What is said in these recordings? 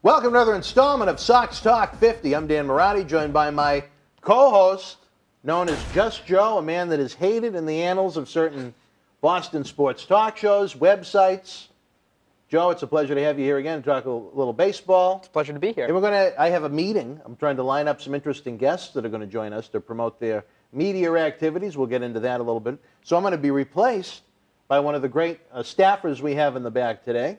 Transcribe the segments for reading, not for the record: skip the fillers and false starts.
Welcome to another installment of Sox Talk 50. I'm Dan Marotti, joined by my co-host, known as Just Joe, a man that is hated in the annals of certain Boston sports talk shows, websites. Joe, it's a pleasure to have you here again to talk a little baseball. It's a pleasure to be here. And I have a meeting. I'm trying to line up some interesting guests that are going to join us to promote their media activities. We'll get into that a little bit. So I'm going to be replaced by one of the great staffers we have in the back today.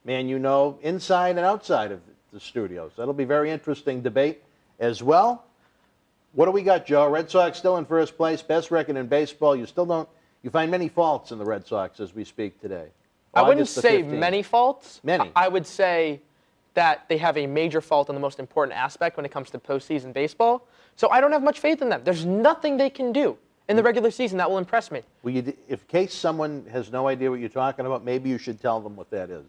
Man, you know, inside and outside of the studios. That'll be a very interesting debate as well. What do we got, Joe? Red Sox still in first place, best record in baseball. You find many faults in the Red Sox as we speak today. I wouldn't say many faults. Many. I would say that they have a major fault in the most important aspect when it comes to postseason baseball. So I don't have much faith in them. There's nothing they can do in the regular season that will impress me. Well, in case someone has no idea what you're talking about, maybe you should tell them what that is.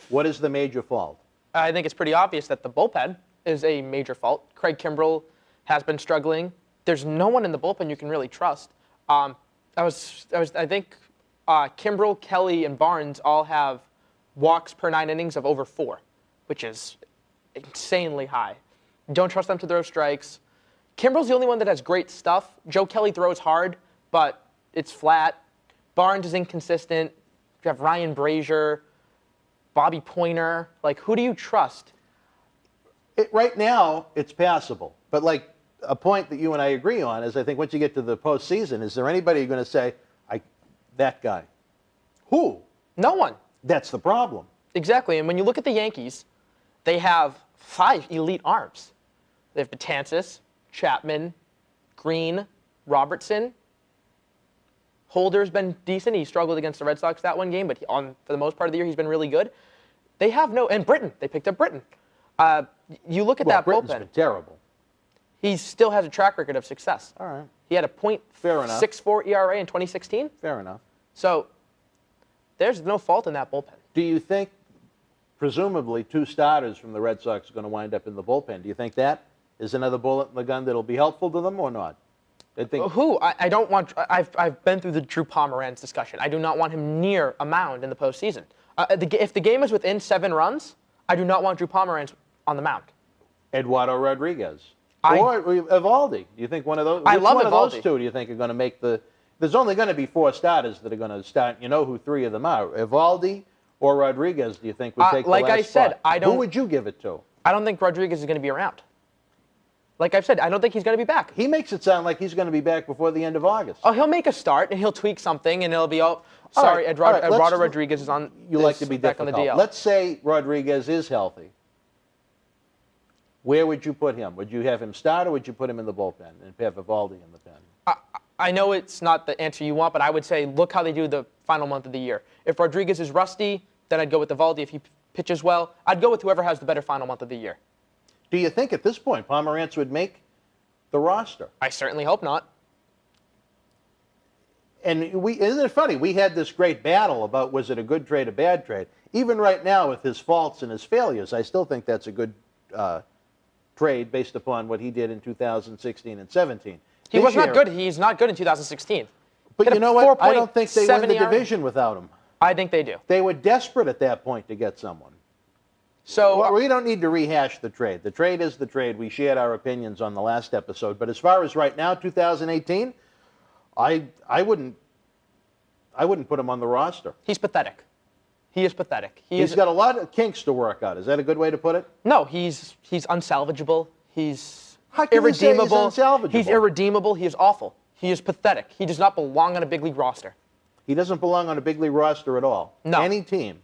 What is the major fault? I think it's pretty obvious that the bullpen is a major fault. Craig Kimbrell has been struggling. There's no one in the bullpen you can really trust. I think Kimbrell, Kelly, and Barnes all have walks per 9 innings of over 4, which is insanely high. Don't trust them to throw strikes. Kimbrell's the only one that has great stuff. Joe Kelly throws hard, but it's flat. Barnes is inconsistent. You have Ryan Brazier, Bobby Pointer. Like, who do you trust? Right now, it's passable. But like a point that you and I agree on is I think once you get to the postseason, is there anybody you're going to say, that guy? Who? No one. That's the problem. Exactly. And when you look at the Yankees, they have 5 elite arms. They have Betances, Chapman, Green, Robertson. Holder's been decent. He struggled against the Red Sox that one game, but for the most part of the year, he's been really good. They have and Britton. They picked up Britton. You look at that Britton's bullpen. Been terrible. He still has a track record of success. All right. He had a .64 ERA in 2016. Fair enough. So there's no fault in that bullpen. Do you think, presumably, 2 starters from the Red Sox are going to wind up in the bullpen? Do you think that is another bullet in the gun that'll be helpful to them or not? Who? I don't want. I've been through the Drew Pomeranz discussion. I do not want him near a mound in the postseason. If the game is within 7 runs, I do not want Drew Pomeranz on the mound. Eduardo Rodriguez. Or Evaldi. Do you think one of those? I love one Evaldi. Of those 2 do you think are going to make the? There's only going to be 4 starters that are going to start. You know who 3 of them are? Evaldi or Rodriguez. Do you think would take the last Like I said, spot? I don't. Who would you give it to? I don't think Rodriguez is going to be around. Like I've said, I don't think he's going to be back. He makes it sound like he's going to be back before the end of August. Oh, he'll make a start and he'll tweak something and it'll be sorry, Eduardo Rodriguez is on. You like to be back difficult. on the DL. Let's say Rodriguez is healthy. Where would you put him? Would you have him start or would you put him in the bullpen and have Evaldi in the pen? I know it's not the answer you want, but I would say look how they do the final month of the year. If Rodriguez is rusty, then I'd go with Evaldi. If he pitches well, I'd go with whoever has the better final month of the year. Do you think at this point Pomeranz would make the roster? I certainly hope not. And isn't it funny? We had this great battle about was it a good trade, a bad trade. Even right now with his faults and his failures, I still think that's a good trade based upon what he did in 2016 and 17. He was not good. He's not good in 2016. But you know what? I don't think they win the division without him. I think they do. They were desperate at that point to get someone. So we don't need to rehash the trade. The trade is the trade. We shared our opinions on the last episode. But as far as right now, 2018, I wouldn't put him on the roster. He's pathetic. He is pathetic. He's got a lot of kinks to work out. Is that a good way to put it? No, he's unsalvageable. He's How can irredeemable. You say he's unsalvageable? He's irredeemable. He is awful. He is pathetic. He does not belong on a big league roster. He doesn't belong on a big league roster at all. No. Any team.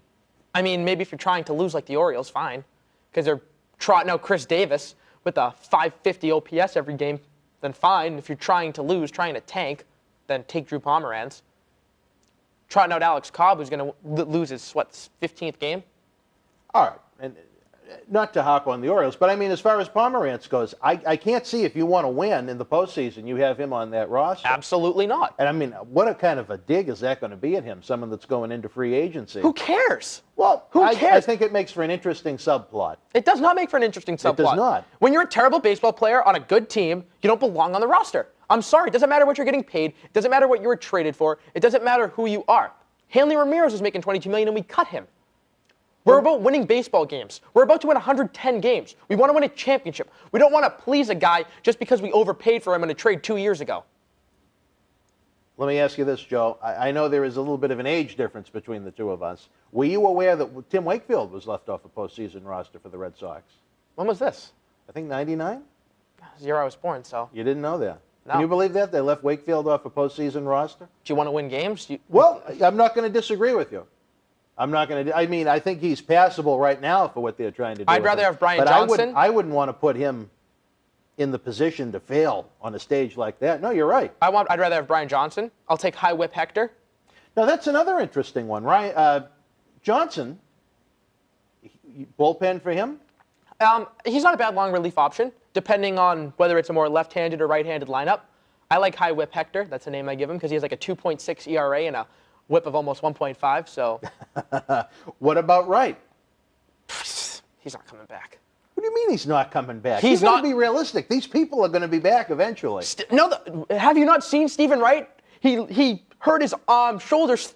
I mean, maybe if you're trying to lose like the Orioles, fine. Because they're trotting out Chris Davis with a 550 OPS every game, then fine. If you're trying to lose, trying to tank, then take Drew Pomeranz. Trotting out Alex Cobb, who's going to lose his, 15th game? All right. And not to hop on the Orioles, but I mean, as far as Pomeranz goes, I can't see if you want to win in the postseason, you have him on that roster. Absolutely not. And I mean, what a kind of a dig is that going to be at him, someone that's going into free agency? Who cares? Well, who cares? I think it makes for an interesting subplot. It does not make for an interesting subplot. It does not. When you're a terrible baseball player on a good team, you don't belong on the roster. I'm sorry. It doesn't matter what you're getting paid. It doesn't matter what you were traded for. It doesn't matter who you are. Hanley Ramirez was making $22 million and we cut him. We're about winning baseball games. We're about to win 110 games. We want to win a championship. We don't want to please a guy just because we overpaid for him in a trade 2 years ago. Let me ask you this, Joe. I know there is a little bit of an age difference between the two of us. Were you aware that Tim Wakefield was left off a postseason roster for the Red Sox? When was this? I think 99? The year I was born, so. You didn't know that? No. Can you believe that? They left Wakefield off a postseason roster? Do you want to win games? Well, I'm not going to disagree with you. I'm not going to. I mean, I think he's passable right now for what they're trying to do. I'd rather have Brian but Johnson. I wouldn't want to put him in the position to fail on a stage like that. No, you're right. I'd rather have Brian Johnson. I'll take high whip Hector. Now, that's another interesting one, right? Johnson, bullpen for him? He's not a bad long relief option, depending on whether it's a more left-handed or right-handed lineup. I like high whip Hector. That's the name I give him because he has like a 2.6 ERA and a whip of almost 1.5. So, what about Wright? he's not coming back. What do you mean he's not coming back? He's got not. to be realistic. These people are going to be back eventually. Have you not seen Stephen Wright? He hurt his shoulders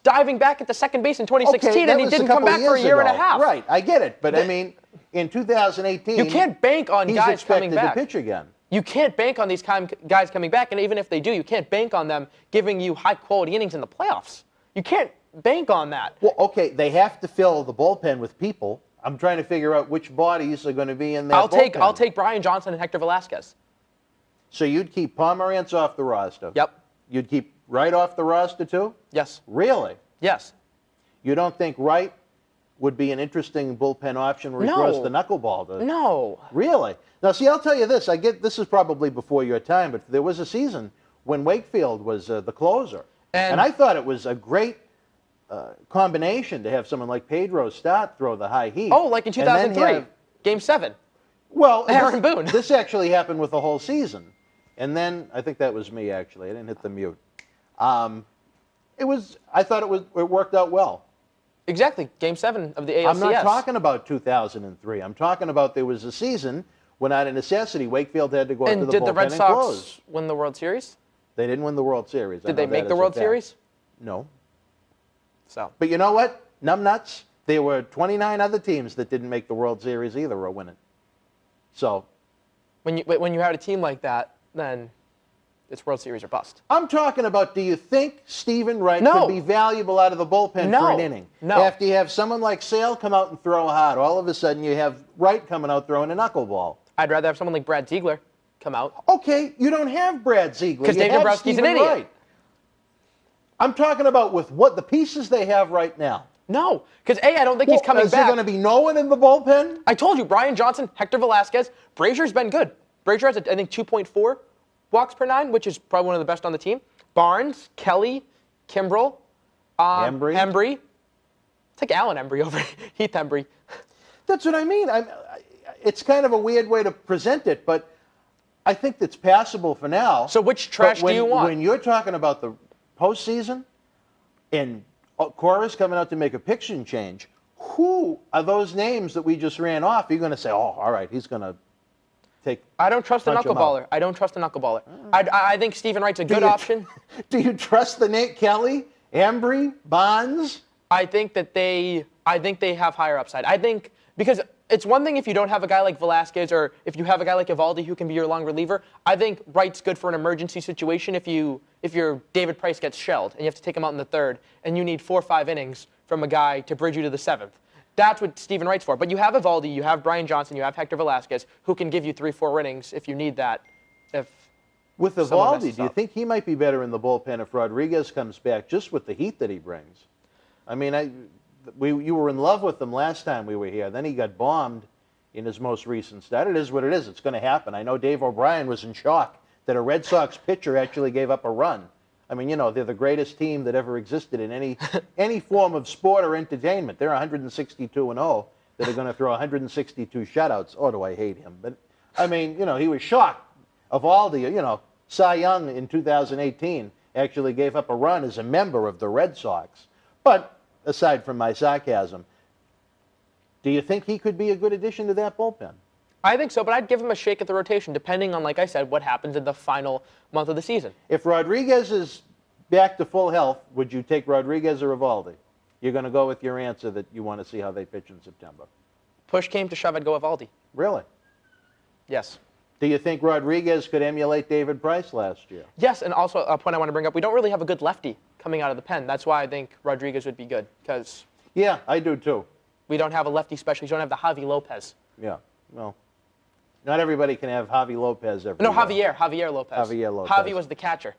diving back at the second base in 2016, okay, and he didn't come back for a year and a half. Right, I get it, but I mean, in 2018, you can't bank on he's guys coming expected back. to pitch again. You can't bank on these guys coming back, and even if they do, you can't bank on them giving you high-quality innings in the playoffs. You can't bank on that. Well, okay, they have to fill the bullpen with people. I'm trying to figure out which bodies are going to be in that bullpen. I'll take Brian Johnson and Hector Velasquez. So you'd keep Pomerantz off the roster? Yep. You'd keep Wright off the roster too? Yes. Really? Yes. You don't think Wright would be an interesting bullpen option where he throws the knuckleball to? No. Really? Now, see, I'll tell you this. I get this is probably before your time, but there was a season when Wakefield was the closer. And I thought it was a great combination to have someone like Pedro Stott throw the high heat. Oh, like in 2003, Game 7. Well, Aaron Boone. This actually happened with the whole season. And then, I think that was me, actually. I didn't hit the mute. I thought it worked out well. Exactly, Game 7 of the ALCS. I'm not talking about 2003. I'm talking about there was a season when, out of necessity, Wakefield had to go up to the bullpen and close. And did the Red Sox win the World Series? They didn't win the World Series. Did they make the World Series? No. So. But you know what? Numbnuts. There were 29 other teams that didn't make the World Series either or win it. So. When you had a team like that, then it's World Series or bust. I'm talking about, do you think Stephen Wright could be valuable out of the bullpen for an inning? No. After you have someone like Sale come out and throw hard, all of a sudden you have Wright coming out throwing a knuckleball. I'd rather have someone like Brad Ziegler come out. Okay, you don't have Brad Ziegler. Because Dave Dombrowski's an idiot. Wright. I'm talking about with what the pieces they have right now. No, because I don't think he's coming back. Is there going to be no one in the bullpen? I told you, Brian Johnson, Hector Velasquez. Brazier's been good. Brazier has, I think, 2.4 walks per 9, which is probably one of the best on the team. Barnes, Kelly, Kimbrell, Embry. Take Alan Embry over Heath Embry. That's what I mean. It's kind of a weird way to present it, but I think that's passable for now. So which trash do you want? When you're talking about the postseason and Cora's coming out to make a pitching change, who are those names that we just ran off? You're going to say, oh, all right, he's going to take. I don't trust a knuckleballer. I don't trust a knuckleballer. I think Stephen Wright's a good option. Do you trust the Nate Kelly, Embry, Bonds? I think they have higher upside. I think because it's one thing if you don't have a guy like Velasquez or if you have a guy like Evaldi who can be your long reliever. I think Wright's good for an emergency situation if your David Price gets shelled and you have to take him out in the third and you need 4 or 5 innings from a guy to bridge you to the 7th. That's what Stephen Wright's for. But you have Evaldi, you have Brian Johnson, you have Hector Velasquez who can give you 3-4 innings if you need that. With Evaldi, do you think he might be better in the bullpen if Rodriguez comes back just with the heat that he brings? I mean, you were in love with him last time we were here. Then he got bombed in his most recent start. It is what it is. It's going to happen. I know Dave O'Brien was in shock that a Red Sox pitcher actually gave up a run. I mean, you know, they're the greatest team that ever existed in any form of sport or entertainment. They're 162-0 that are going to throw 162 shutouts. Oh, do I hate him. But, I mean, you know, he was shocked. Evaldi, you know, Cy Young in 2018 actually gave up a run as a member of the Red Sox. But aside from my sarcasm, do you think he could be a good addition to that bullpen? I think so, but I'd give him a shake at the rotation, depending on, like I said, what happens in the final month of the season. If Rodriguez is back to full health, would you take Rodriguez or Evaldi? you're going to go with your answer that you want to see how they pitch in September. Push came to shove, I'd go Evaldi. Really? Yes. Do you think Rodriguez could emulate David Price last year? Yes, and also a point I want to bring up, we don't really have a good lefty coming out of the pen. That's why I think Rodriguez would be good, because Yeah, I do too. we don't have a lefty specialist. We don't have the Javi Lopez. Yeah, well, not everybody can have Javi Lopez every No, year. Javier Lopez. Javier Lopez. Javi was the catcher.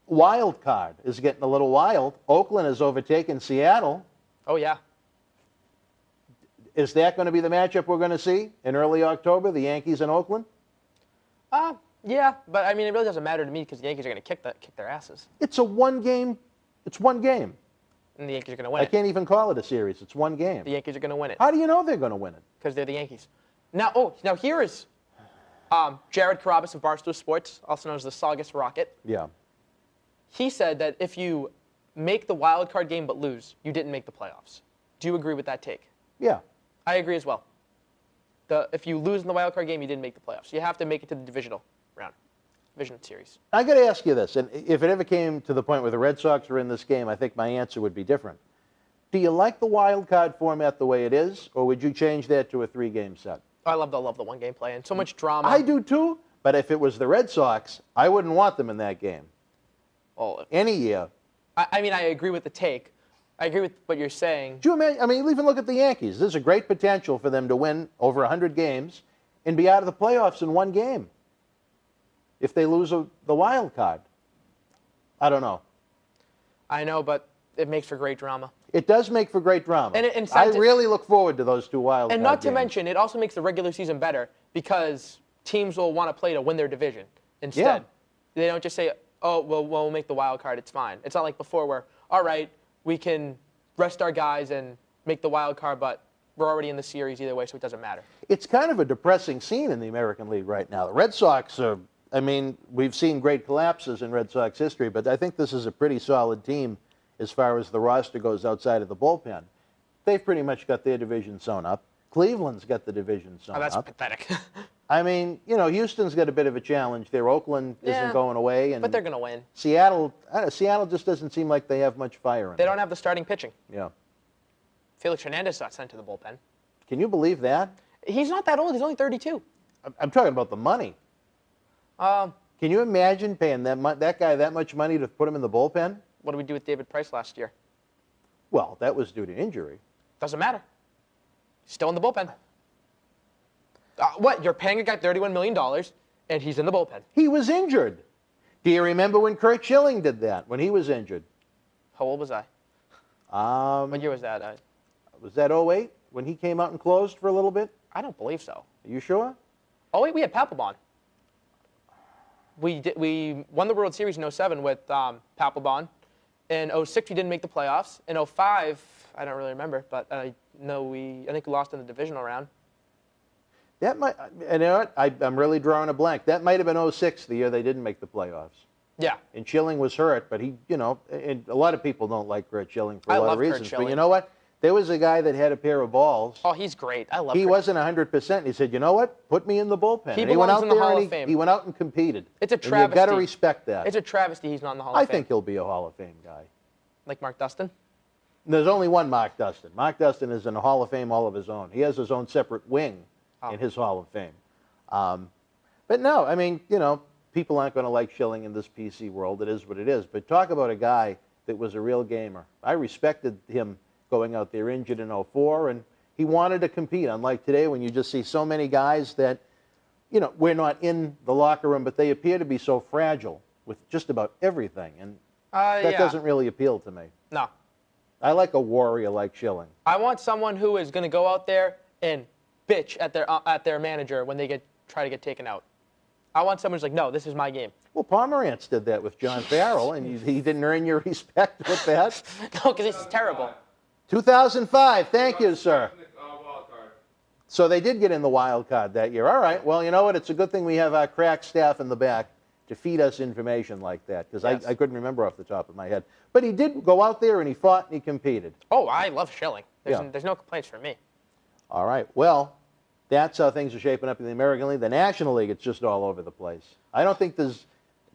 Wild card is getting a little wild. Oakland has overtaken Seattle. Oh, yeah. Is that going to be the matchup we're going to see in early October, the Yankees and Oakland? Yeah, but I mean, it really doesn't matter to me because the Yankees are going to kick their asses. It's one game. And the Yankees are going to win I it. can't even call it a series. It's one game. The Yankees are going to win it. How do you know they're going to win it? Because they're the Yankees. Now here is Jared Carrabis of Barstool Sports, also known as the Saugus Rocket. Yeah. He said that if you make the wild card game but lose, you didn't make the playoffs. Do you agree with that take? Yeah. I agree as well. If you lose in the wild card game, you didn't make the playoffs. You have to make it to the divisional round, division series. I got to ask you this, and if it ever came to the point where the Red Sox were in this game, I think my answer would be different. Do you like the wild card format the way it is, or would you change that to a 3-game set? I love the one-game play and so much drama. I do too, but if it was the Red Sox, I wouldn't want them in that game. Oh, Any year. I mean, I agree with the take. I agree with what you're saying. Do you imagine? I mean, even look at the Yankees. There's a great potential for them to win over 100 games and be out of the playoffs in one game if they lose the wild card. I don't know. I know, but it makes for great drama. It does make for great drama. And I really look forward to those two wild And card not to games. mention, it also makes the regular season better because teams will want to play to win their division instead. Yeah. They don't just say, oh, well, we'll make the wild card. It's fine. It's not like before where, all right, we can rest our guys and make the wild card, but we're already in the series either way, so it doesn't matter. It's kind of a depressing scene in the American League right now. The Red Sox are, I mean, we've seen great collapses in Red Sox history, but I think this is a pretty solid team as far as the roster goes outside of the bullpen. They've pretty much got their division sewn up. Cleveland's got the division sewn Oh, that's up. pathetic. I mean, you know, Houston's got a bit of a challenge there. Oakland isn't going away. And but they're going to win. Seattle just doesn't seem like they have much fire in They them. don't have the starting pitching. Yeah. Felix Hernandez got sent to the bullpen. Can you believe that? He's not that old. He's only 32. I'm talking about the money. Can you imagine paying that guy that much money to put him in the bullpen? What did we do with David Price last year? Well, that was due to injury. Doesn't matter. He's still in the bullpen. What? You're paying a guy $31 million, and he's in the bullpen. He was injured. Do you remember when Kurt Schilling did that, when he was injured? How old was I? What year was that? Was that '08 when he came out and closed for a little bit? I don't believe so. Are you sure? Oh, wait, we had Papelbon. We won the World Series in '07 with Papelbon. In '06, we didn't make the playoffs. In '05, I don't really remember, but I think we lost in the divisional round. That might, you know what? I'm really drawing a blank. That might have been '06, the year they didn't make the playoffs. Yeah. And Schilling was hurt, but he, you know, and a lot of people don't like Kurt Schilling for a lot of reasons. But you know what? There was a guy that had a pair of balls. Oh, he's great. I love him. He wasn't 100%. He said, you know what? Put me in the bullpen. He And he went belongs out in the there Hall and of Fame. he went out and competed. It's a And travesty. you've got to respect that. It's a travesty he's not in the Hall of I Fame. think he'll be a Hall of Fame guy. Like Mark Dustin? There's only one Mark Dustin. Mark Dustin is in a Hall of Fame all of his own. He has his own separate wing in his Hall of Fame. But no, I mean, you know, people aren't going to like Schilling in this PC world. It is what it is. But talk about a guy that was a real gamer. I respected him going out there injured in '04, and he wanted to compete, unlike today when you just see so many guys that, you know, we're not in the locker room, but they appear to be so fragile with just about everything. And that doesn't really appeal to me. No. I like a warrior like Schilling. I want someone who is going to go out there and bitch at their manager when they try to get taken out. I want someone who's like, no, this is my game. Well, Pomerantz did that with John Farrell, and he didn't earn your respect with that. No, because he's terrible. 2005. Thank you, sir. So they did get in the wild card that year. All right. Well, you know what? It's a good thing we have our crack staff in the back to feed us information like that, because Yes. I couldn't remember off the top of my head. But he did go out there and he fought and he competed. Oh, I love Schilling. Yeah. There's no complaints from me. All right. Well, that's how things are shaping up in the American League. The National League, it's just all over the place. I don't think there's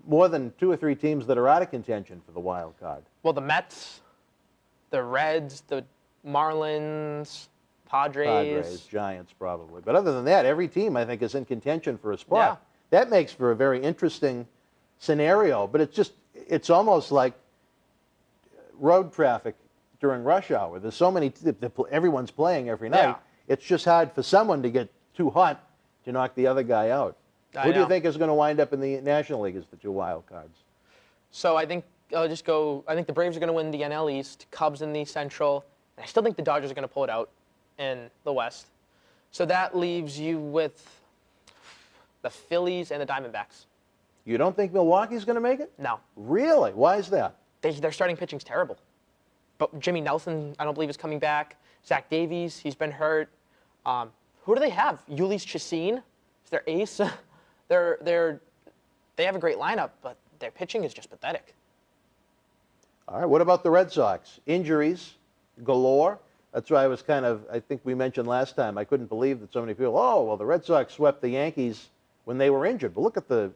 more than 2 or 3 teams that are out of contention for the wild card. Well, the Mets, the Reds, the Marlins, Padres, Giants, probably. But other than that, every team, I think, is in contention for a spot. That makes for a very interesting scenario. But it's almost like road traffic during rush hour. There's so many, everyone's playing every night. Yeah. It's just hard for someone to get too hot to knock the other guy out. Who do you think is going to wind up in the National League as the two wild cards? So I think I'll just go. I think the Braves are going to win the NL East, Cubs in the Central. And I still think the Dodgers are going to pull it out in the West. So that leaves you with the Phillies and the Diamondbacks. You don't think Milwaukee's going to make it? No. Really? Why is that? Their starting pitching's terrible. But Jimmy Nelson, I don't believe, is coming back. Zach Davies, he's been hurt. Who do they have? Ulyss Chacin is their ace. They have a great lineup, but their pitching is just pathetic. All right. What about the Red Sox? Injuries galore. That's why I think we mentioned last time, I couldn't believe that so many people, the Red Sox swept the Yankees when they were injured. But look at the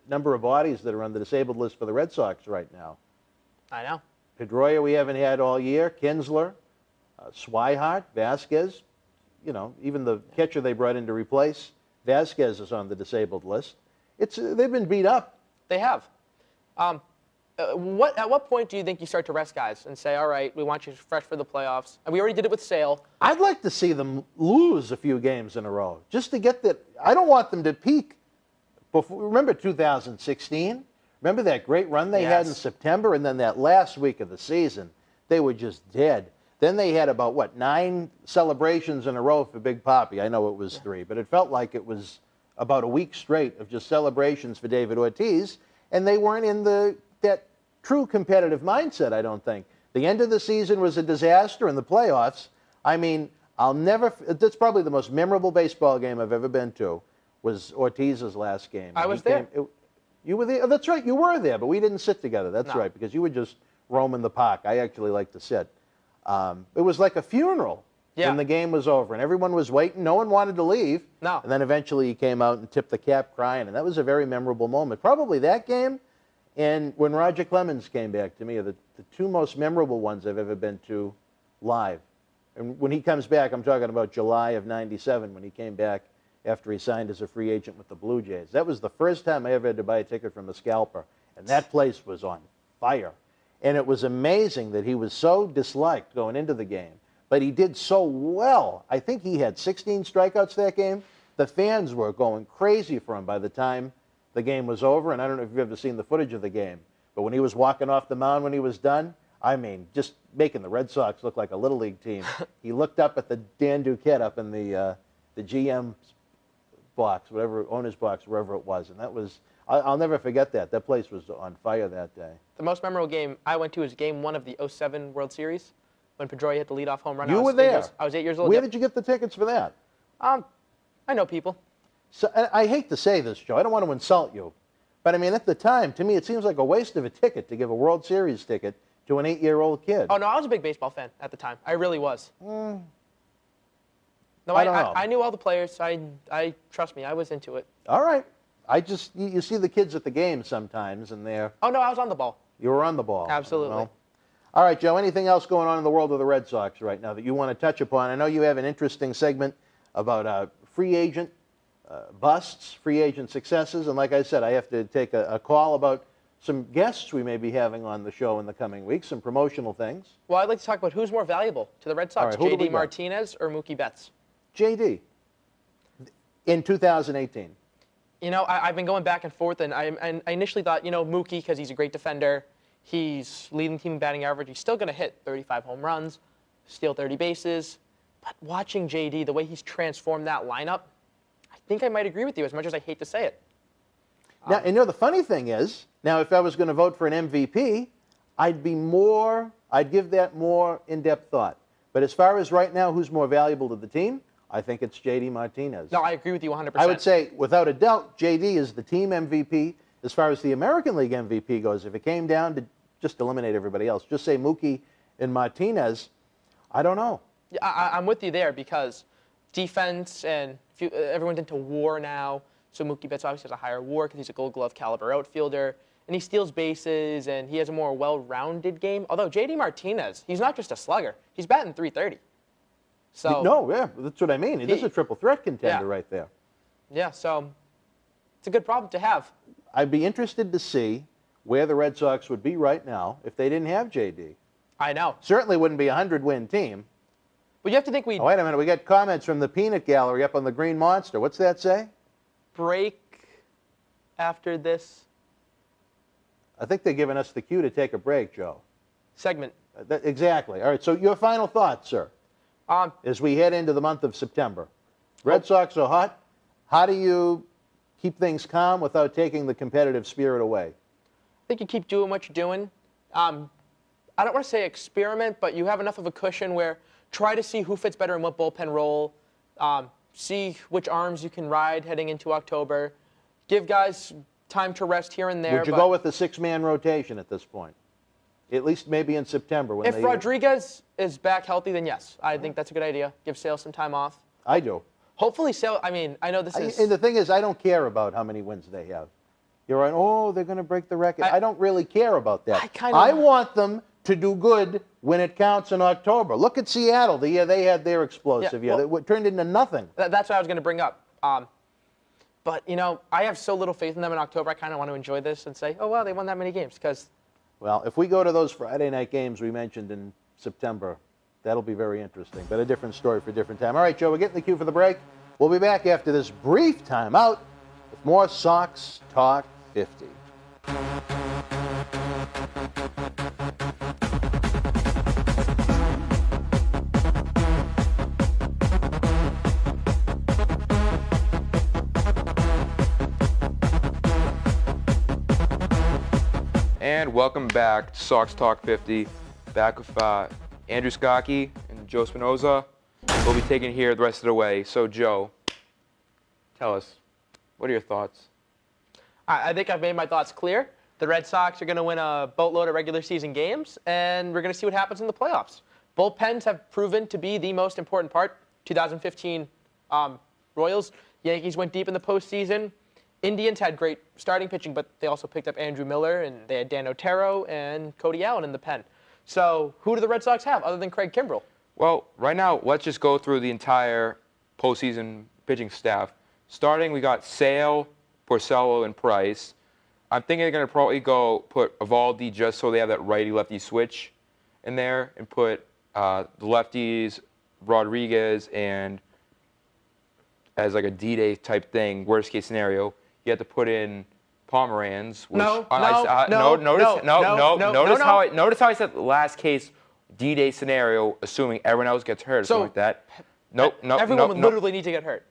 number of bodies that are on the disabled list for the Red Sox right now. I know. Pedroia we haven't had all year. Kinsler, Swihart, Vasquez. Even the catcher they brought in to replace Vasquez is on the disabled list. They've been beat up. They have. At what point do you think you start to rest guys and say, all right, we want you fresh for the playoffs? And we already did it with Sale. I'd like to see them lose a few games in a row just to get that. I don't want them to peak. Remember 2016? Remember that great run they had in September? And then that last week of the season, they were just dead. Then they had about, 9 celebrations in a row for Big Papi. I know it was 3, but it felt like it was about a week straight of just celebrations for David Ortiz. And they weren't in that true competitive mindset, I don't think. The end of the season was a disaster, and the playoffs, I mean, that's probably the most memorable baseball game I've ever been to, was Ortiz's last game. I was there. You were there? Oh, that's right, you were there, but we didn't sit together. That's right, because you were just roaming the park. I actually like to sit. It was like a funeral when the game was over, and everyone was waiting. No one wanted to leave. No. And then eventually he came out and tipped the cap crying, and that was a very memorable moment. Probably that game and when Roger Clemens came back, to me, are the two most memorable ones I've ever been to live. And when he comes back, I'm talking about July of '97 when he came back after he signed as a free agent with the Blue Jays. That was the first time I ever had to buy a ticket from a scalper, and that place was on fire. And it was amazing that he was so disliked going into the game, but he did so well. I think he had 16 strikeouts that game. The fans were going crazy for him by the time the game was over, and I don't know if you've ever seen the footage of the game, but when he was walking off the mound when he was done, I mean, just making the Red Sox look like a Little League team. He looked up at the Dan Duquette up in the GM box, whatever, owner's box, wherever it was, and that was, I'll never forget that. That place was on fire that day. The most memorable game I went to was Game 1 of the '07 World Series when Pedroia hit the leadoff home run. You were there. I was 8 years old. Where did you get the tickets for that? I know people. So I hate to say this, Joe. I don't want to insult you, but I mean, at the time, to me, it seems like a waste of a ticket to give a World Series ticket to an 8-year-old kid. Oh no, I was a big baseball fan at the time. I really was. No, I don't know. I knew all the players. I trust me, I was into it. All right. You see the kids at the game sometimes, and they're. Oh no, I was on the ball. You were on the ball. Absolutely. Well, all right, Joe. Anything else going on in the world of the Red Sox right now that you want to touch upon? I know you have an interesting segment about free agent busts, free agent successes, and like I said, I have to take a call about some guests we may be having on the show in the coming weeks, some promotional things. Well, I'd like to talk about who's more valuable to the Red Sox, All right, JD Martinez or Mookie Betts. JD. In 2018. You know, I've been going back and forth, and I initially thought, Mookie, because he's a great defender, he's leading team in batting average, he's still going to hit 35 home runs, steal 30 bases. But watching JD, the way he's transformed that lineup, I think I might agree with you, as much as I hate to say it. Now, and the funny thing is, now if I was going to vote for an MVP, I'd give that more in-depth thought. But as far as right now, who's more valuable to the team, I think it's JD Martinez. No, I agree with you 100%. I would say, without a doubt, JD is the team MVP. As far as the American League MVP goes, if it came down to just eliminate everybody else, just say Mookie and Martinez, I don't know. Yeah, I'm with you there because defense and everyone's into WAR now. So Mookie Betts obviously has a higher WAR because he's a Gold Glove caliber outfielder. and he steals bases, and he has a more well-rounded game. Although J.D. Martinez, he's not just a slugger. He's batting .330. So No, yeah, that's what I mean. It is a triple threat contender right there. Yeah, so it's a good problem to have. I'd be interested to see where the Red Sox would be right now if they didn't have J.D. I know. Certainly wouldn't be a 100-win team. But you have to think we Oh, wait a minute. We got comments from the Peanut Gallery up on the Green Monster. What's that say? break after this I think they're giving us the cue to take a break, Joe. segment. Exactly. All right, so your final thoughts, sir, as we head into the month of September. Red Sox are hot. How do you keep things calm without taking the competitive spirit away? I think you keep doing what you're doing. I don't want to say experiment, but you have enough of a cushion where try to see who fits better in what bullpen role, see which arms you can ride heading into October, give guys time to rest here and there. Would you go with the six-man rotation at this point? At least maybe in September. When if Rodriguez is back healthy, then yes. I think that's a good idea. Give Sale some time off. I do. Hopefully Sale, I mean, I know this is... And the thing is, I don't care about how many wins they have. You're right, oh, they're going to break the record. I don't really care about that. I want them to do good when it counts in October. Look at Seattle, the year they had their explosive year. It turned into nothing. That's what I was going to bring up. But, you know, I have so little faith in them in October. I kind of want to enjoy this and say, oh, wow, they won that many games. Because, well, if we go to those Friday night games we mentioned in September, that'll be very interesting. But a different story for a different time. All right, Joe, we're getting the cue for the break. We'll be back after this brief timeout with more Sox Talk 50. And welcome back to Sox Talk 50. Back with Andrew Skokie and Joe Spinoza. We'll be taking here the rest of the way. So, Joe, tell us, what are your thoughts? I think I've made my thoughts clear. The Red Sox are going to win a boatload of regular season games, and we're going to see what happens in the playoffs. Bullpens have proven to be the most important part. 2015 Royals, Yankees went deep in the postseason. Indians had great starting pitching, but they also picked up Andrew Miller, and they had Dan Otero and Cody Allen in the pen. So who do the Red Sox have other than Craig Kimbrell? Well, right now, let's just go through the entire postseason pitching staff. Starting, we got Sale, Porcello, and Price. I'm thinking they're going to probably go put Evaldi just so they have that righty-lefty switch in there, and put the lefties, Rodriguez, and as like a D-Day type thing, worst-case scenario. You have to put in Pomeranz. Which Notice how I said last case D-Day scenario, assuming everyone else gets hurt or something like that. Everyone would literally need to get hurt.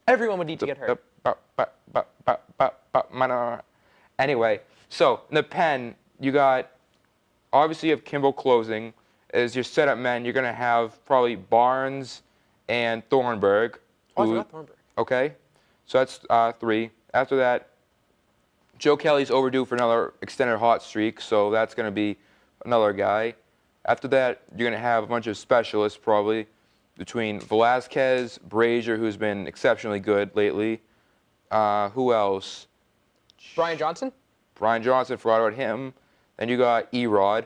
Everyone would need to get hurt. Anyway, so in the pen, you got, obviously you have Kimbrell closing. As your setup men, you're going to have probably Barnes and Thornburg. Oh, I forgot Thornburg. Okay, so that's 3. After that, Joe Kelly's overdue for another extended hot streak, so that's going to be another guy. After that, you're going to have a bunch of specialists probably between Velasquez, Brazier, who's been exceptionally good lately. Who else? Brian Johnson? Brian Johnson, forgot about him. Then you got Erod.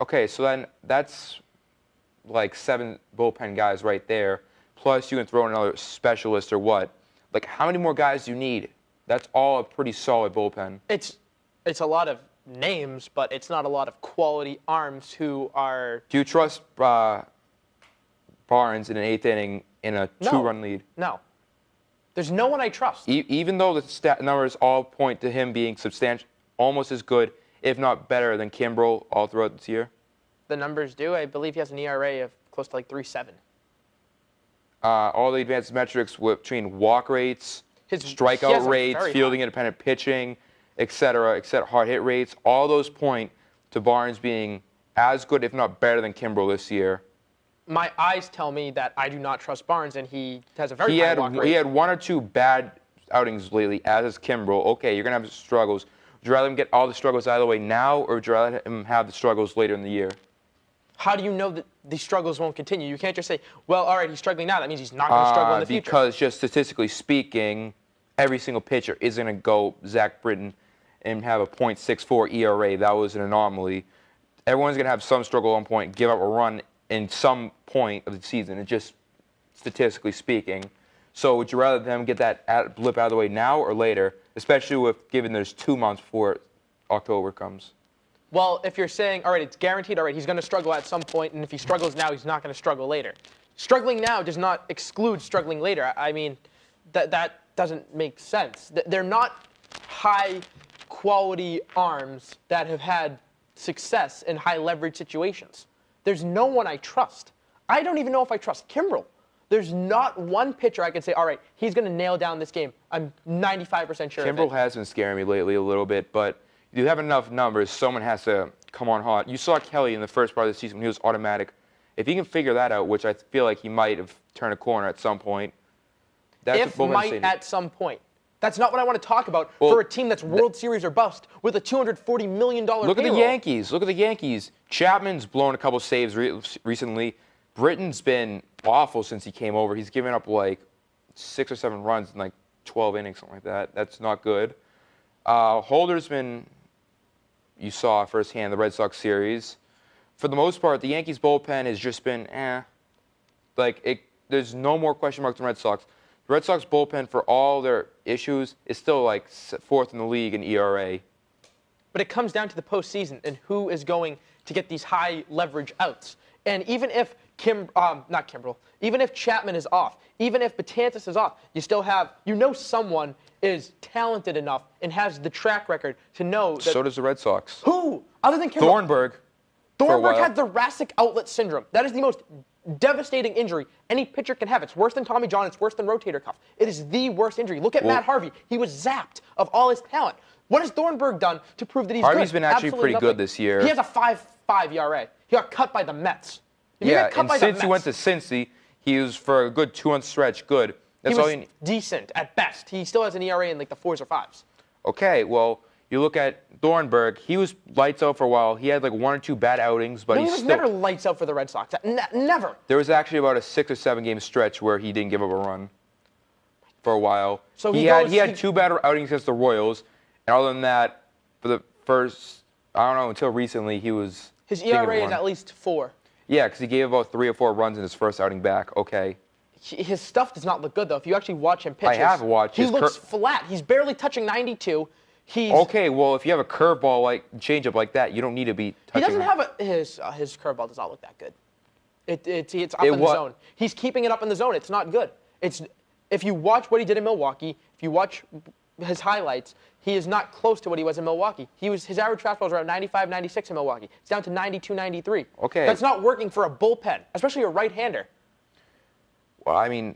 Okay, so then that's like 7 bullpen guys right there. Plus you can throw in another specialist or what. Like, how many more guys do you need? That's all a pretty solid bullpen. It's a lot of names, but it's not a lot of quality arms who are... Do you trust Barnes in an 8th inning in a 2-run lead? No. There's no one I trust. Even though the stat numbers all point to him being substantial, almost as good, if not better, than Kimbrell all throughout this year? The numbers do. I believe he has an ERA of close to like 3.7. All the advanced metrics between walk rates, his strikeout rates, fielding independent pitching, et cetera, hard hit rates, all those point to Barnes being as good, if not better, than Kimbrell this year. My eyes tell me that I do not trust Barnes, and he has a very high walk rate. He had 1 or 2 bad outings lately, as is Kimbrell. Okay, you're going to have struggles. Would you rather him get all the struggles out of the way now, or would you rather him have the struggles later in the year? How do you know that these struggles won't continue? You can't just say, well, all right, he's struggling now. That means he's not going to struggle in the future. Because just statistically speaking, every single pitcher isn't going to go Zach Britton and have a .64 ERA. That was an anomaly. Everyone's going to have some struggle at one point, give up a run in some point of the season. It's just statistically speaking. So would you rather them get that blip out of the way now or later, especially given there's 2 months before October comes? Well, if you're saying, all right, it's guaranteed, all right, he's going to struggle at some point, and if he struggles now, he's not going to struggle later. Struggling now does not exclude struggling later. I mean, that doesn't make sense. They're not high-quality arms that have had success in high-leverage situations. There's no one I trust. I don't even know if I trust Kimbrel. There's not one pitcher I can say, all right, he's going to nail down this game. I'm 95% sure Kimbrel has been scaring me lately a little bit, but if you have enough numbers, someone has to come on hot. You saw Kelly in the first part of the season when he was automatic. If he can figure that out, which I feel like he might have turned a corner at some point. That's at some point. That's not what I want to talk about for a team that's World Series or bust with a $240 million payroll. Look at the Yankees. Look at the Yankees. Chapman's blown a couple saves recently. Britton's been awful since he came over. He's given up like 6 or 7 runs in like 12 innings, something like that. That's not good. Holder's been, you saw firsthand, the Red Sox series. For the most part, the Yankees bullpen has just been there's no more question marks than Red Sox. The Red Sox bullpen, for all their issues, is still like 4th in the league in ERA. But it comes down to the postseason and who is going to get these high leverage outs. And even if even if Chapman is off, even if Betances is off, you still have, someone is talented enough and has the track record to know that. So does the Red Sox. Who? Other than Kimbrel. Thornburg had thoracic outlet syndrome. That is the most devastating injury any pitcher can have. It's worse than Tommy John. It's worse than rotator cuff. It is the worst injury. Look at Matt Harvey. He was zapped of all his talent. What has Thornburg done to prove that he's good? Harvey's been actually pretty good this year. He has a 5.5 ERA. He got cut by the Mets. Yeah, and since he went to Cincy, he was, for a good 2-month stretch, good. That's all you need. Decent at best. He still has an ERA in like the 4s or 5s. Okay, well, you look at Thornburg. He was lights out for a while. He had like 1 or 2 bad outings, but he was never lights out for the Red Sox. Never. There was actually about a 6 or 7 game stretch where he didn't give up a run for a while. So he had 2 bad outings against the Royals, and other than that, for the first, I don't know, until recently, his ERA is at least 4. Yeah, because he gave about 3 or 4 runs in his first outing back. Okay. His stuff does not look good, though. If you actually watch him pitch, I have watched. He looks flat. He's barely touching 92. Okay, well, if you have a curveball changeup like that, you don't need to be touching. He doesn't have his curveball does not look that good. It's up in the zone. He's keeping it up in the zone. It's not good. If you watch what he did in Milwaukee, if you watch his highlights, he is not close to what he was in Milwaukee. His average fastball was around 95, 96 in Milwaukee. It's down to 92, 93. Okay. That's not working for a bullpen, especially a right-hander. Well, I mean,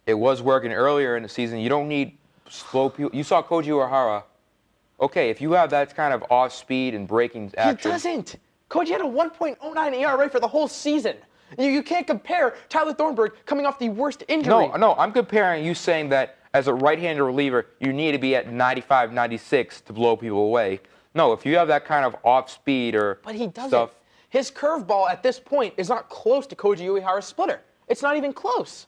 it was working earlier in the season. You don't need slow people. You saw Koji Uehara. Okay, if you have that kind of off-speed and breaking action. He doesn't. Koji had a 1.09 ERA for the whole season. You can't compare Tyler Thornburg coming off the worst injury. No, I'm comparing you saying that as a right-handed reliever, you need to be at 95, 96 to blow people away. No, if you have that kind of off-speed or But he doesn't. stuff. His curveball at this point is not close to Koji Uehara's splitter. It's not even close.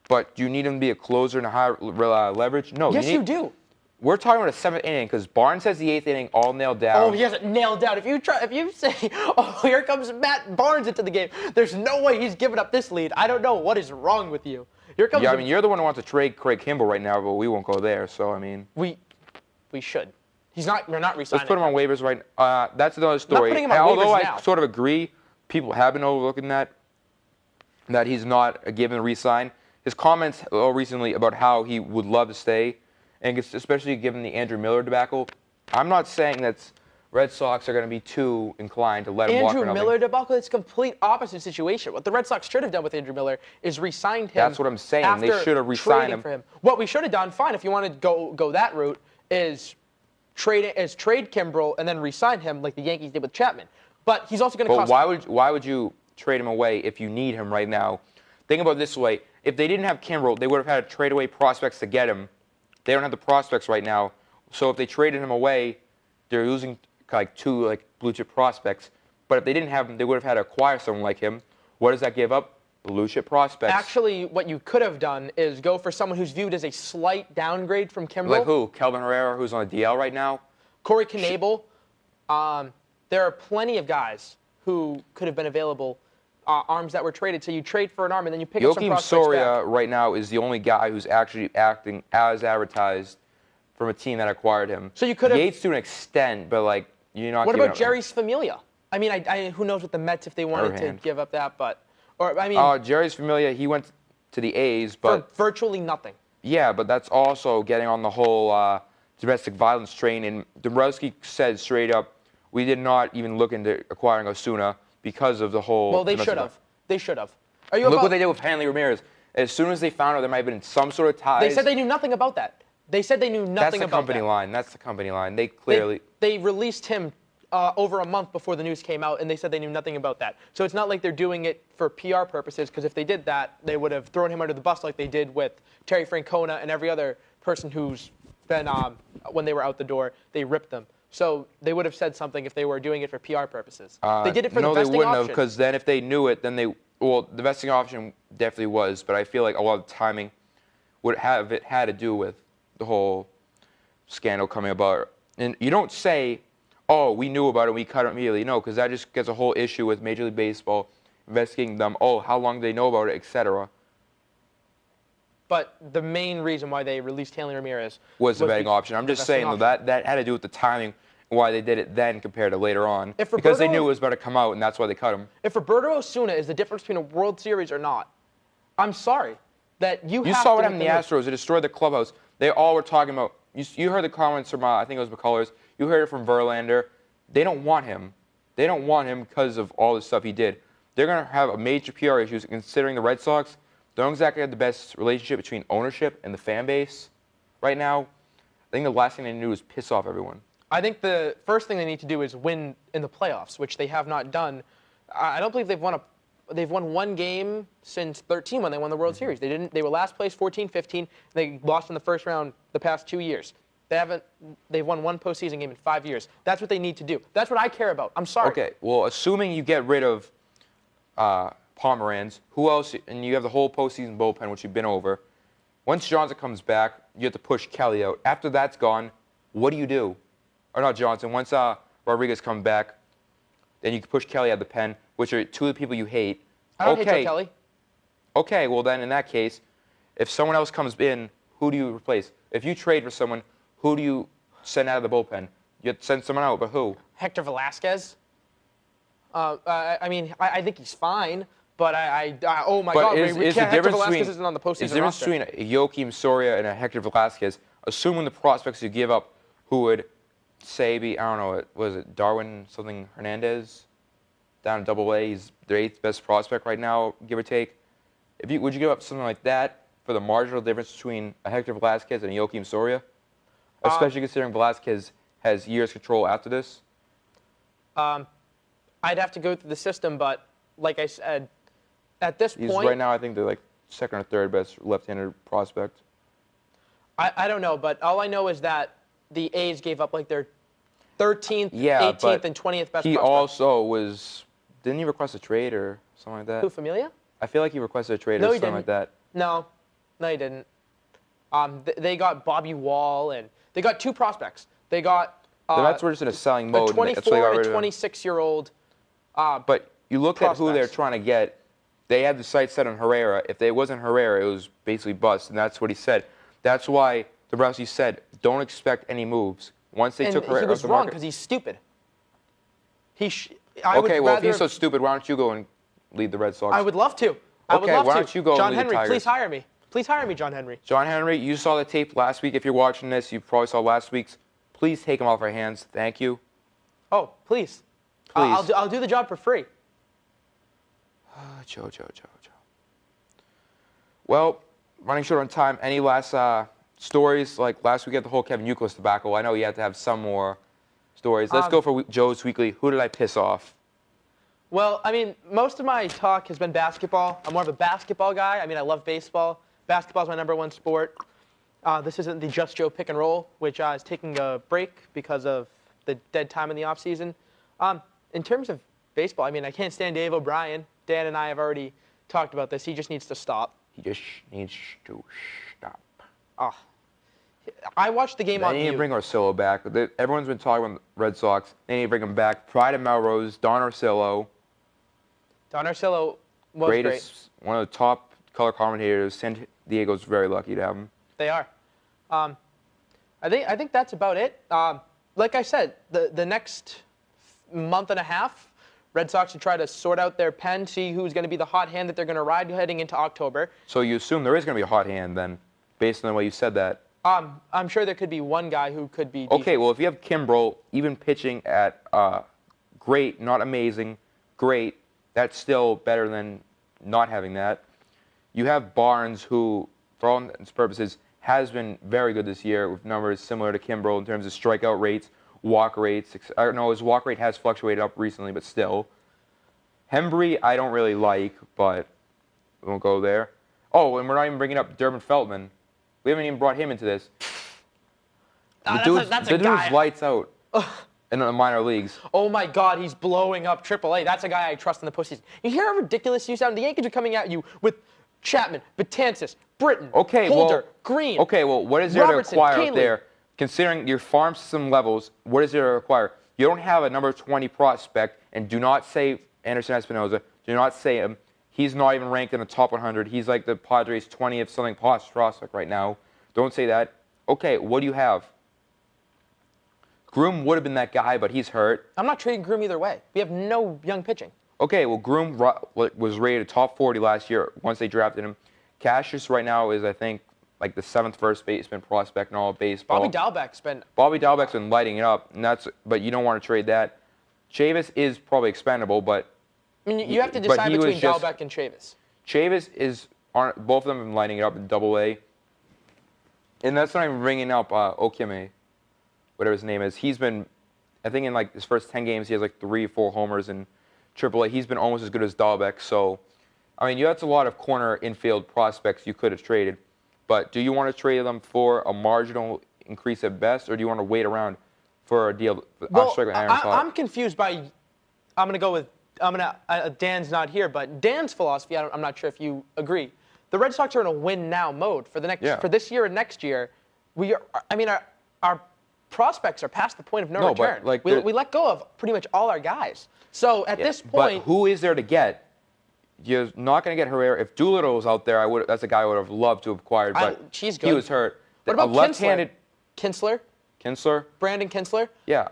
But do you need him to be a closer and a high leverage? No. Yes, you do. We're talking about a 7th inning because Barnes has the 8th inning all nailed down. Oh, he has it nailed down. If you say, oh, here comes Matt Barnes into the game, there's no way he's giving up this lead. I don't know what is wrong with you. Here comes. Yeah, I mean, you're the one who wants to trade Craig Kimbrel right now, but we won't go there. So I mean, we should. He's not. We're not resigning. Let's put him on waivers right now. That's another story. Not putting him on Although waivers I now. sort of agree, people have been overlooking that he's not a given resign. His comments recently about how he would love to stay, and especially given the Andrew Miller debacle, I'm not saying that Red Sox are going to be too inclined to let him walk for nothing. Andrew Miller debacle, it's complete opposite situation. What the Red Sox should have done with Andrew Miller is re-signed him. That's what I'm saying. They should have re-signed him. For him. What we should have done, fine, if you want to go that route, is trade Kimbrel and then re-sign him like the Yankees did with Chapman. But he's also going to cost. Why would you trade him away if you need him right now? Think about it this way. If they didn't have Kimbrel, they would have had to trade away prospects to get him. They don't have the prospects right now. So if they traded him away, they're losing like 2 blue chip prospects. But if they didn't have him, they would have had to acquire someone like him. What does that give up? Blue chip prospects. Actually, what you could have done is go for someone who's viewed as a slight downgrade from Kimbrel. Like who? Kelvin Herrera, who's on a DL right now? Corey Knebel. There are plenty of guys who could have been available, arms that were traded. So you trade for an arm, and then you pick up some Joakim prospects Soria back. right now is the only guy who's actually acting as advertised from a team that acquired him. So you could have. Yates to an extent, but like you're not. What giving about up- Jerry's Familia? I mean, who knows with the Mets if they wanted to Hand. give up that, but I mean, Jerry's Familia, he went to the A's, for but virtually nothing. yeah, but that's also getting on the whole domestic violence train. And Dombrowski said straight up, we did not even look into acquiring Osuna because of the whole. Well, they domestic should have. violence. They should have. Are you Look about, what they did with Hanley Ramirez. As soon as they found out there might have been some sort of ties. They said they knew nothing about that. They said they knew That's nothing the about company that. line. That's the company line. They clearly. They released him over a month before the news came out, and they said they knew nothing about that. So it's not like they're doing it for PR purposes, because if they did that, they would have thrown him under the bus like they did with Terry Francona and every other person who's been, when they were out the door, they ripped them. So they would have said something if they were doing it for PR purposes. They did it for the No, they vesting wouldn't have, option. because then if they knew it, then they. Well, the vesting option definitely was, but I feel like a lot of the timing would have it had to do with the whole scandal coming about. And you don't say, oh, we knew about it, we cut it immediately. No, because that just gets a whole issue with Major League Baseball investigating them. Oh, how long do they know about it, etc. But the main reason why they released Hanley Ramirez Was the betting option. I'm the just vesting saying, though, option. that had to do with the timing and why they did it then compared to later on. If Because they Roberto- knew it was about to come out, and that's why they cut him. If Roberto Osuna is the difference between a World Series or not, I'm sorry that you You have saw to what make happened to the move. Astros. It destroyed the clubhouse. They all were talking about. You heard the comments from, I think it was McCullers. You heard it from Verlander. They don't want him. They don't want him because of all the stuff he did. They're going to have a major PR issues considering the Red Sox don't exactly have the best relationship between ownership and the fan base right now. I think the last thing they need to do is piss off everyone. I think the first thing they need to do is win in the playoffs, which they have not done. I don't believe they've won one game since 13 when they won the World Series. They didn't. They were last place 14-15. They lost in the first round the past 2 years. They've won one postseason game in 5 years. That's what they need to do. That's what I care about. I'm sorry. Okay, well, assuming you get rid of Pomeranz, who else? And you have the whole postseason bullpen, which you've been over. Once Johnson comes back, you have to push Kelly out. After that's gone, what do you do? Or not Johnson. Once Rodriguez comes back, then you can push Kelly out of the pen, which are two of the people you hate. I don't hate Joe Kelly. Okay, well then in that case, if someone else comes in, who do you replace? If you trade for someone, who do you send out of the bullpen? You have to send someone out, but who? Hector Velasquez. I mean, I think he's fine, but oh my God, is the Hector difference Velasquez between, isn't on the postseason is the difference roster. between a Joakim Soria and a Hector Velasquez, assuming the prospects you give up, who would say be, I don't know, was it Darwin something Hernandez down at Double-A? He's their 8th best prospect right now, give or take. Would you give up something like that for the marginal difference between a Hector Velasquez and a Joakim Soria? Especially considering Velasquez has years control after this. I'd have to go through the system, but like I said, at this He's point, right now, I think they're like 2nd or 3rd best left-handed prospect. I don't know, but all I know is that the A's gave up like their 13th, Yeah, 18th, but and 20th best he prospect. also was. Didn't he request a trade or something like that? Who, Familia? I feel like he requested a trade No, or he something like that. No, he didn't. They got Bobby Wall, and they got 2 prospects. They got The Mets were just in a selling a mode. and that's why they 24 got and rid a of him. 26-year-old. But you look at who they're prospects. trying to get. They had the sights set on Herrera. If they wasn't Herrera, it was basically bust, and that's what he said. That's why Dombrowski said, "Don't expect any moves." Once they And took Herrera he off was the wrong market. because he's stupid. Okay, well, if he's so stupid, why don't you go and lead the Red Sox? I would love to. I would Okay, love why to. don't you go John and lead the Henry, Tigers? please hire me. Please hire me, John Henry. John Henry, you saw the tape last week. If you're watching this, you probably saw last week's. Please take him off our hands. Thank you. Oh, please. Please. I'll do the job for free. Joe. Well, running short on time. Any last stories? Like last week at the whole Kevin Youkilis debacle. I know you had to have some more stories. Let's go for Joe's weekly. Who did I piss off? Well, I mean, most of my talk has been basketball. I'm more of a basketball guy. I mean, I love baseball. Basketball is my #1 sport. This isn't the Just Joe pick and roll, which is taking a break because of the dead time in the offseason. In terms of baseball, I mean, I can't stand Dave O'Brien. Dan and I have already talked about this. He just needs to stop. He just needs to stop. I watched the game They on need to mute. bring Orsillo back. Everyone's been talking about the Red Sox. They need to bring him back. Pride of Melrose, Don Orsillo. Don Orsillo was Greatest, one of the top color commentators. San Diego's very lucky to have him. They are. I think that's about it. Like I said, the next month and a half, Red Sox should try to sort out their pen, see who's going to be the hot hand that they're going to ride heading into October. So you assume there is going to be a hot hand then, based on the way you said that. I'm sure there could be one guy who could be decent. Okay, well, if you have Kimbrel even pitching at great, not amazing, great, that's still better than not having that. You have Barnes, who, for all intents and purposes, has been very good this year with numbers similar to Kimbrel in terms of strikeout rates, walk rates. I don't know, his walk rate has fluctuated up recently, but still. Hembry, I don't really like, but we won't go there. Oh, and we're not even bringing up Durbin Feltman. We haven't even brought him into this. That's a guy. Dude's lights out in the minor leagues. Oh my God, he's blowing up AAA. That's a guy I trust in the postseason. You hear how ridiculous you sound? The Yankees are coming at you with Chapman, Betances, Britton, Holder, Green. Okay, well, what is there Robertson, to acquire Canely. out there? Considering your farm system levels, what is there to acquire? You don't have a number 20 prospect, and do not say Anderson Espinoza. Do not say him. He's not even ranked in the top 100. He's like the Padres' 20th something prospect right now. Don't say that. Okay, what do you have? Groom would have been that guy, but he's hurt. I'm not trading Groom either way. We have no young pitching. Okay, well, Groom was rated top 40 last year once they drafted him. Cassius right now is, I think, like the 7th first baseman prospect in all of baseball. Bobby Dalbec's been. Bobby Dalbec's been lighting it up, and but you don't want to trade that. Chavis is probably expendable, but I mean, you have to decide between Dalbec and Chavis. Chavis both of them have been lighting it up in Double-A, and that's not even bringing up Okeme, whatever his name is. He's been, I think in like his first 10 games, he has like 3 or 4 homers in Triple-A. He's been almost as good as Dalbec. So, I mean, that's a lot of corner infield prospects you could have traded. But do you want to trade them for a marginal increase at best, or do you want to wait around for a deal? Well, I'm confused by. I'm going to go with. Dan's not here, but Dan's philosophy. I'm not sure if you agree. The Red Sox are in a win now mode for the next for this year and next year. We are. I mean, our prospects are past the point of no return. But like we let go of pretty much all our guys. So at this point, but who is there to get? You're not going to get Herrera. If Doolittle was out there, that's a guy I would have loved to have acquired, but she's good. He was hurt. What about left-handed Kinsler? Brandon Kinsler? Yeah.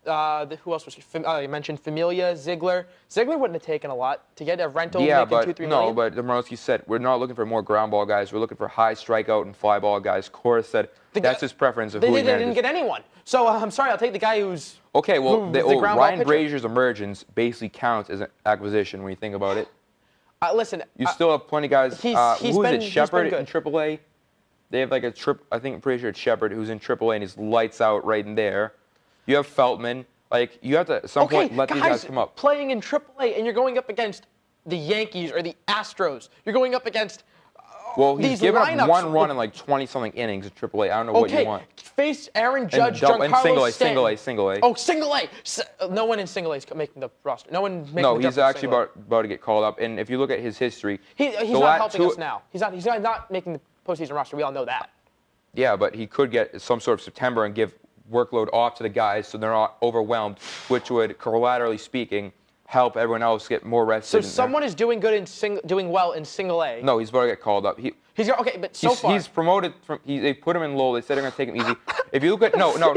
Who else was you mentioned Familia, Ziegler. Ziegler wouldn't have taken a lot to get a rental Yeah, making but $2-3 million. but Dombrowski said we're not looking for more ground ball guys. We're looking for high strikeout and fly ball guys. Cora said that's his preference of who he They didn't get anyone. So I'm sorry, I'll take the guy who's okay. Well, Ryan pitcher. Brazier's emergence basically counts as an acquisition when you think about it. Listen, you still have plenty of guys. Who is it? Shepard in AAA. They have like I think I'm pretty sure it's Shepard who's in AAA and he's lights out right in there. You have Feltman. Like you have to at some point let these guys come up. Playing in AAA and you're going up against the Yankees or the Astros. You're going up against. Well, he's given up one run in like 20-something innings at AAA. I don't know what you want. Face Aaron Judge, and Giancarlo single A. Oh, single A. No one in single A is making the roster. No one making No, the he's actually about to get called up. And if you look at his history, he's not helping us now. He's not making the postseason roster. We all know that. Yeah, but he could get some sort of September and give workload off to the guys so they're not overwhelmed, which would, collaterally speaking, help everyone else get more rested. So someone is doing well in single A. No, he's about to get called up. Okay, but so far he's promoted from. They put him in low. They said they're gonna take him easy. If you look at no. He's not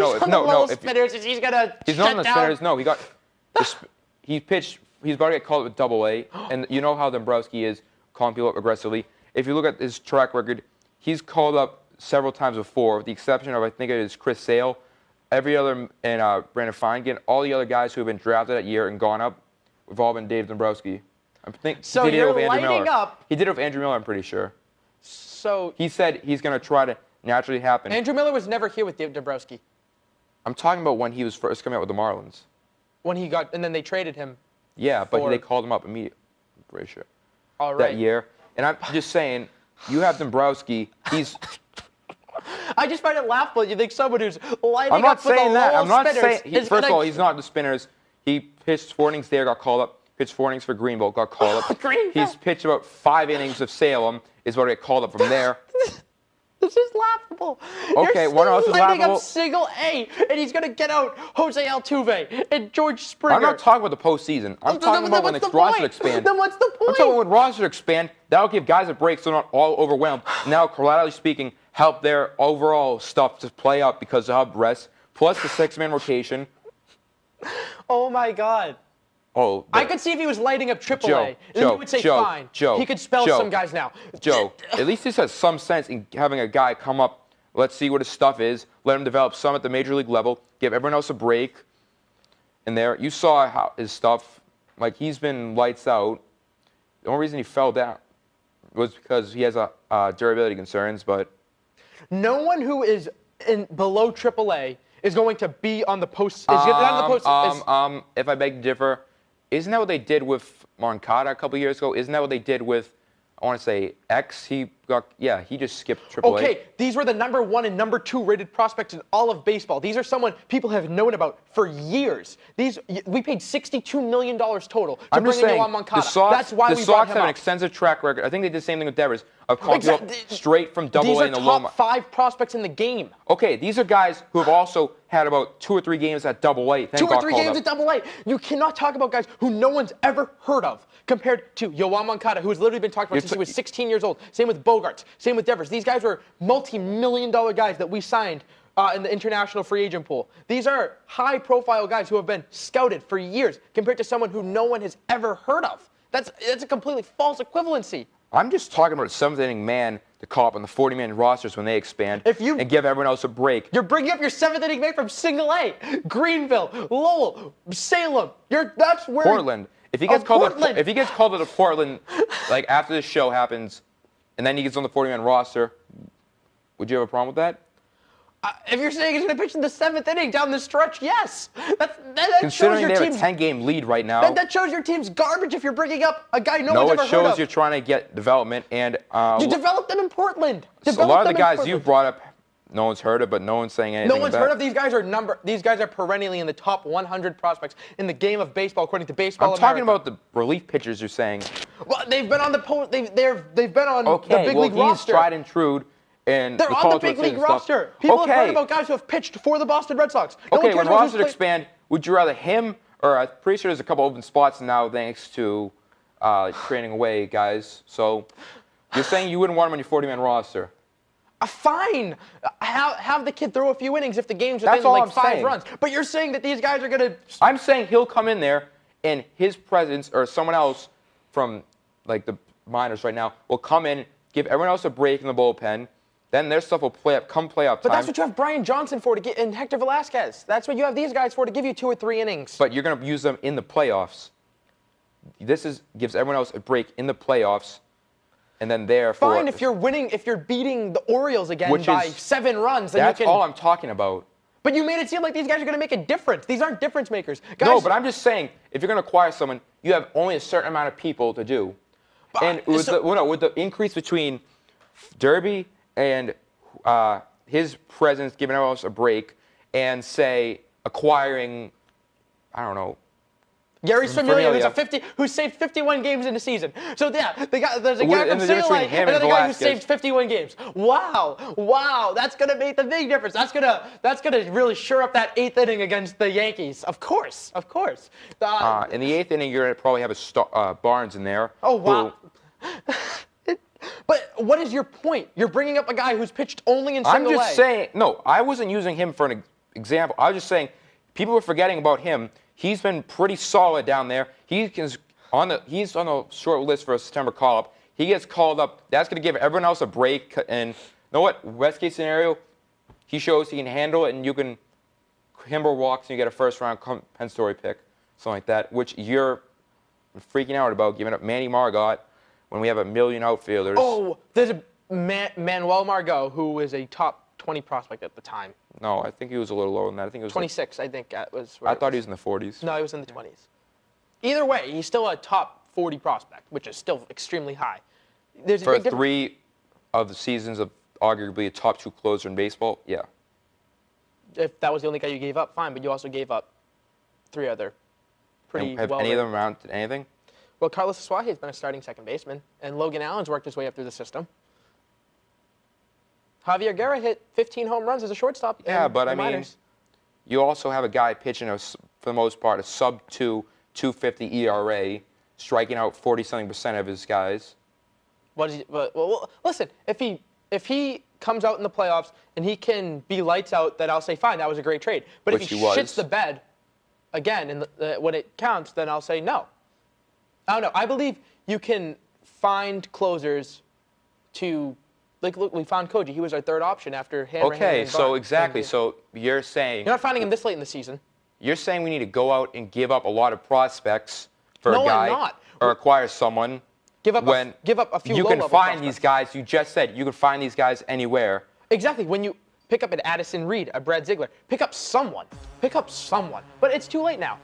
on the spinners. No, he pitched. He's about to get called up with Double-A, and you know how Dombrowski is calling people up aggressively. If you look at his track record, he's called up several times before, with the exception of I think it is Chris Sale. Every other and Brandon Feingen, all the other guys who have been drafted that year and gone up, we've all been Dave Dombrowski. I think so. He did You're it with Andrew lighting Miller. up. He did it with Andrew Miller, I'm pretty sure. So he said he's going to try to naturally happen. Andrew Miller was never here with Dave Dombrowski. I'm talking about when he was first coming out with the Marlins. When he got, and then they traded him. Yeah, but they called him up immediately. I'm pretty sure. All right. That year, and I'm just saying, you have Dombrowski. He's. I just find it laughable. You think someone who's lighting I'm not up for saying the that. low I'm not spinners saying. First of all, he's not the spinners. He pitched 4 innings there, got called up. Pitched 4 innings for Greenville, got called up. Greenville. He's pitched about 5 innings of Salem. Is about to get called up from there. This is laughable. Okay, You're what else is lighting laughable? up single A, and he's going to get out Jose Altuve and George Springer. I'm not talking about the postseason. I'm talking about when the roster expand. Then what's the point? I'm talking about when roster expand. That'll give guys a break so they're not all overwhelmed. Now, collaterally speaking, help their overall stuff to play up because they'll have rest, plus the six-man rotation. Oh, my God. Oh, I could see if he was lighting up AAA, and then you would say, Joe, fine. Joe, he could spell Joe, some guys now. Joe, at least this has some sense in having a guy come up, let's see what his stuff is, let him develop some at the major league level, give everyone else a break. And there, you saw how his stuff, like he's been lights out. The only reason he fell down was because he has durability concerns, but No one who is below AAA is going to be on the post. Not on the post. If I beg to differ, isn't that what they did with Moncada a couple years ago? Isn't that what they did with, I want to say, X? He just skipped AAA. Okay, these were the number 1 and number 2 rated prospects in all of baseball. These are someone people have known about for years. We paid $62 million total to bring in Yoan Moncada. That's why we brought Sox him have an up. extensive track record. I think they did the same thing with Devers of calling people up straight from Double A in the low. These are top 5 prospects in the game. Okay, these are guys who have also had about 2 or 3 games at Double A. 2 or 3 games at Double A. You cannot talk about guys who no one's ever heard of compared to Yoan Moncada, who has literally been talked about since he was 16 years old. Same with Bogarts. Same with Devers. These guys were multi-million-dollar guys that we signed in the international free agent pool. These are high-profile guys who have been scouted for years compared to someone who no one has ever heard of. That's a completely false equivalency. I'm just talking about a seventh-inning man to call up on the 40-man rosters when they expand and give everyone else a break. You're bringing up your 7th-inning man from Single A, Greenville, Lowell, Salem. That's where Portland. If he gets called to Portland, like after this show happens, and then he gets on the 40-man roster, would you have a problem with that? If you're saying he's going to pitch in the 7th inning down the stretch, yes. That Considering shows your they have team's, a 10-game lead right now. That shows your team's garbage if you're bringing up a guy no one's ever heard of. No, it shows you're trying to get development. And you develop them in Portland. A lot of the guys you've brought up, no one's heard of, but no one's saying anything. No one's heard of these guys. These guys are perennially in the top 100 prospects in the game of baseball, according to Baseball America. I'm talking about the relief pitchers you're saying. Well, they've been on the they've been on the big league roster. He's tried and true. And they're on the big league roster. People have heard about guys who have pitched for the Boston Red Sox. When rosters expand, would you rather him, or I'm pretty sure there's a couple open spots now thanks to training away guys. So you're saying you wouldn't want him on your 40-man roster? Fine. Have the kid throw a few innings if the game's within like 5 runs. But you're saying that these guys are going to... I'm saying he'll come in there and his presence or someone else from like the minors right now will come in, give everyone else a break in the bullpen. Then their stuff will play up time. But that's what you have Brian Johnson for and Hector Velasquez. That's what you have these guys for, to give you 2 or 3 innings. But you're going to use them in the playoffs. Gives everyone else a break in the playoffs, and then therefore... Fine, if you're winning, if you're beating the Orioles again by 7 runs, then that's all I'm talking about. But you made it seem like these guys are going to make a difference. These aren't difference makers. Guys, no, but I'm just saying, if you're going to acquire someone, you have only a certain amount of people to do. And with the increase between Derby and his presence, giving everyone else a break, and say acquiring, I don't know, Gary Familia, who saved 51 games in a season. So yeah, there's a guy from Single A and another guy who saved 51 games. Wow, that's gonna make the big difference. That's gonna really shore up that 8th inning against the Yankees. Of course. In the 8th inning, you're gonna probably have Barnes in there. Oh wow. But what is your point? You're bringing up a guy who's pitched only in Single A. I'm just saying. No, I wasn't using him for an example. I was just saying people are forgetting about him. He's been pretty solid down there. He's on the short list for a September call-up. He gets called up. That's going to give everyone else a break. And you know what? Worst case scenario, he shows he can handle it, and you can Kimber walks and you get a first-round compensatory pick, something like that, which you're freaking out about giving up Manny Margot when we have 1 million outfielders. Oh, there's a Manuel Margot, who is a top 20 prospect at the time. No, I think he was a little lower than that. I think it was 26. I think that was. I thought he was in the 40s. No, he was in the 20s. Either way, he's still a top 40 prospect, which is still extremely high. There's for 3 of the seasons of arguably a top 2 closer in baseball, yeah. If that was the only guy you gave up, fine, but you also gave up 3 other pretty well. Have any of them amounted to anything? Well, Carlos Asuaje has been a starting second baseman, and Logan Allen's worked his way up through the system. Javier Guerra hit 15 home runs as a shortstop. Yeah, in but the I mean, minors. you also have a guy pitching, for the most part, a sub-2, 250 ERA, striking out 40-something% of his guys. Well, listen, if he comes out in the playoffs and he can be lights out, then I'll say, fine, that was a great trade. But Which if he he was. shits the bed again when it counts, then I'll say no. I don't know. I believe you can find closers to, like, look, we found Koji. He was our third option after Hanrahan. Okay, and so Barnes. exactly. So you're saying You're not finding him this late in the season. we need to go out and give up a lot of prospects for No, a guy I'm not. or acquire someone. Give up when a few you can low-level find prospects. these guys. You just said you can find these guys anywhere. Exactly. When you pick up an Addison Reed, a Brad Ziegler, pick up someone. But it's too late now.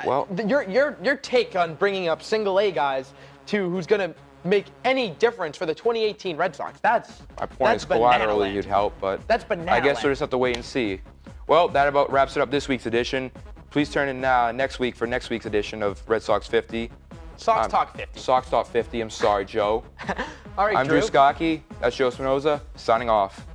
Well, Your take on bringing up single A guys to who's going to make any difference for the 2018 Red Sox. my point is collaterally you'd help, but That's banana I guess land. we'll just have to wait and see. Well, that about wraps it up this week's edition. Please turn in next week for next week's edition of Red Sox 50. Sox Talk 50. Sox Talk 50. I'm sorry, Joe. All right, I'm Drew Skocky. That's Joe Spinoza, signing off.